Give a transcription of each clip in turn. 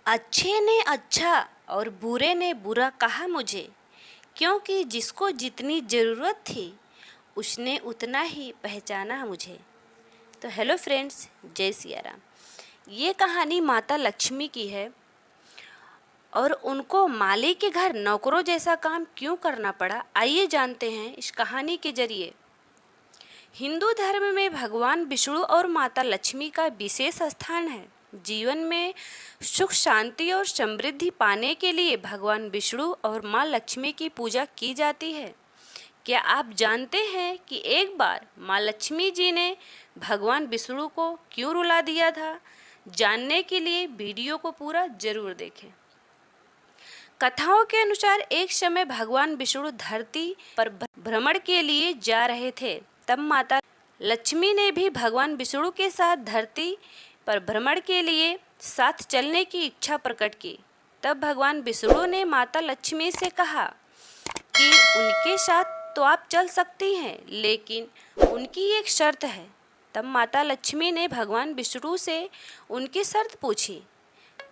अच्छे ने अच्छा और बुरे ने बुरा कहा मुझे, क्योंकि जिसको जितनी ज़रूरत थी उसने उतना ही पहचाना मुझे। तो हेलो फ्रेंड्स, जय सिया राम। ये कहानी माता लक्ष्मी की है और उनको माली के घर नौकरों जैसा काम क्यों करना पड़ा, आइए जानते हैं इस कहानी के जरिए। हिंदू धर्म में भगवान विष्णु और माता लक्ष्मी का विशेष स्थान है। जीवन में सुख शांति और समृद्धि पाने के लिए भगवान विष्णु और माँ लक्ष्मी की पूजा की जाती है। क्या आप जानते हैं कि एक बार माँ लक्ष्मी जी ने भगवान विष्णु को क्यों रुला दिया था? जानने के लिए वीडियो को पूरा जरूर देखें। कथाओं के अनुसार एक समय भगवान विष्णु धरती पर भ्रमण के लिए जा रहे थे। तब माता लक्ष्मी ने भी भगवान विष्णु के साथ धरती पर भ्रमण के लिए साथ चलने की इच्छा प्रकट की। तब भगवान विष्णु ने माता लक्ष्मी से कहा कि उनके साथ तो आप चल सकती हैं, लेकिन उनकी एक शर्त है। तब माता लक्ष्मी ने भगवान विष्णु से उनकी शर्त पूछी।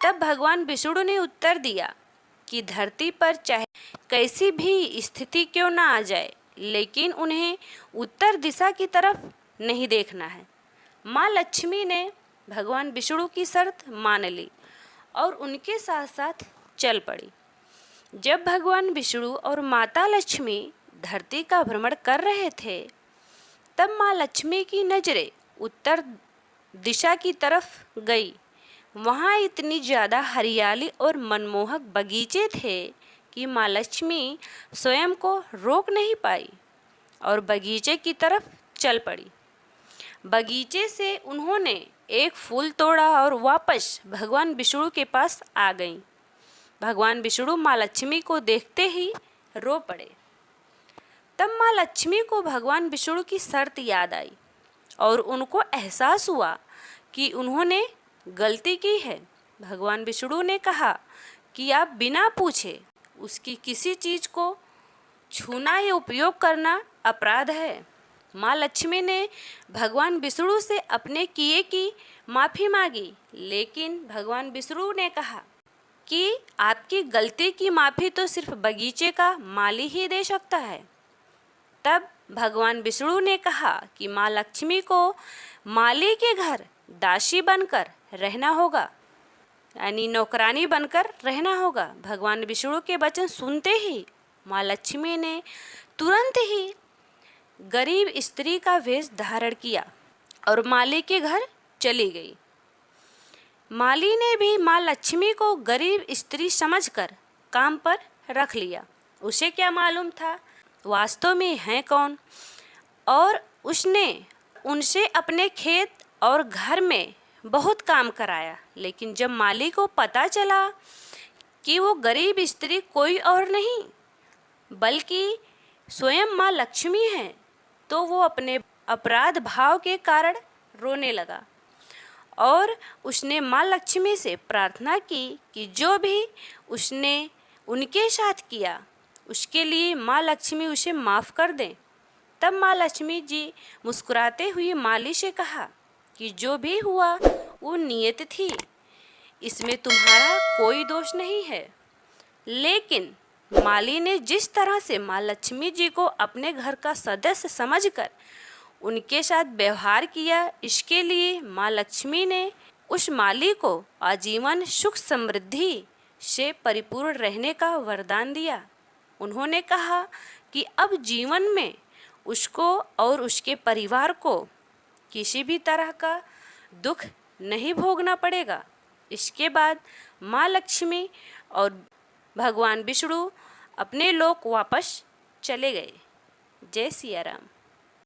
तब भगवान विष्णु ने उत्तर दिया कि धरती पर चाहे कैसी भी स्थिति क्यों ना आ जाए, लेकिन उन्हें उत्तर दिशा की तरफ नहीं देखना है। माँ लक्ष्मी ने भगवान विष्णु की शर्त मान ली और उनके साथ साथ चल पड़ी। जब भगवान विष्णु और माता लक्ष्मी धरती का भ्रमण कर रहे थे, तब माँ लक्ष्मी की नज़रें उत्तर दिशा की तरफ गई। वहाँ इतनी ज़्यादा हरियाली और मनमोहक बगीचे थे कि माँ लक्ष्मी स्वयं को रोक नहीं पाई और बगीचे की तरफ चल पड़ी। बगीचे से उन्होंने एक फूल तोड़ा और वापस भगवान विष्णु के पास आ गईं। भगवान विष्णु माँ लक्ष्मी को देखते ही रो पड़े। तब माँ लक्ष्मी को भगवान विष्णु की शर्त याद आई और उनको एहसास हुआ कि उन्होंने गलती की है। भगवान विष्णु ने कहा कि आप बिना पूछे उसकी किसी चीज़ को छूना या उपयोग करना अपराध है। माँ लक्ष्मी ने भगवान विष्णु से अपने किए की माफ़ी मांगी, लेकिन भगवान विष्णु ने कहा कि आपकी गलती की माफ़ी तो सिर्फ बगीचे का माली ही दे सकता है। तब भगवान विष्णु ने कहा कि माँ लक्ष्मी को माली के घर दासी बनकर रहना होगा, यानी नौकरानी बनकर रहना होगा। भगवान विष्णु के वचन सुनते ही माँ लक्ष्मी ने तुरंत ही गरीब स्त्री का वेश धारण किया और माली के घर चली गई। माली ने भी माँ लक्ष्मी को गरीब स्त्री समझकर काम पर रख लिया। उसे क्या मालूम था वास्तव में है कौन, और उसने उनसे अपने खेत और घर में बहुत काम कराया। लेकिन जब माली को पता चला कि वो गरीब स्त्री कोई और नहीं बल्कि स्वयं माँ लक्ष्मी है, तो वो अपने अपराध भाव के कारण रोने लगा और उसने माँ लक्ष्मी से प्रार्थना की कि जो भी उसने उनके साथ किया उसके लिए माँ लक्ष्मी उसे माफ़ कर दें। तब माँ लक्ष्मी जी मुस्कुराते हुए माली से कहा कि जो भी हुआ वो नियत थी, इसमें तुम्हारा कोई दोष नहीं है। लेकिन माली ने जिस तरह से माँ लक्ष्मी जी को अपने घर का सदस्य समझकर उनके साथ व्यवहार किया, इसके लिए माँ लक्ष्मी ने उस माली को आजीवन सुख समृद्धि से परिपूर्ण रहने का वरदान दिया। उन्होंने कहा कि अब जीवन में उसको और उसके परिवार को किसी भी तरह का दुख नहीं भोगना पड़ेगा। इसके बाद माँ लक्ष्मी और भगवान विष्णु अपने लोक वापस चले गए। जय सिया राम।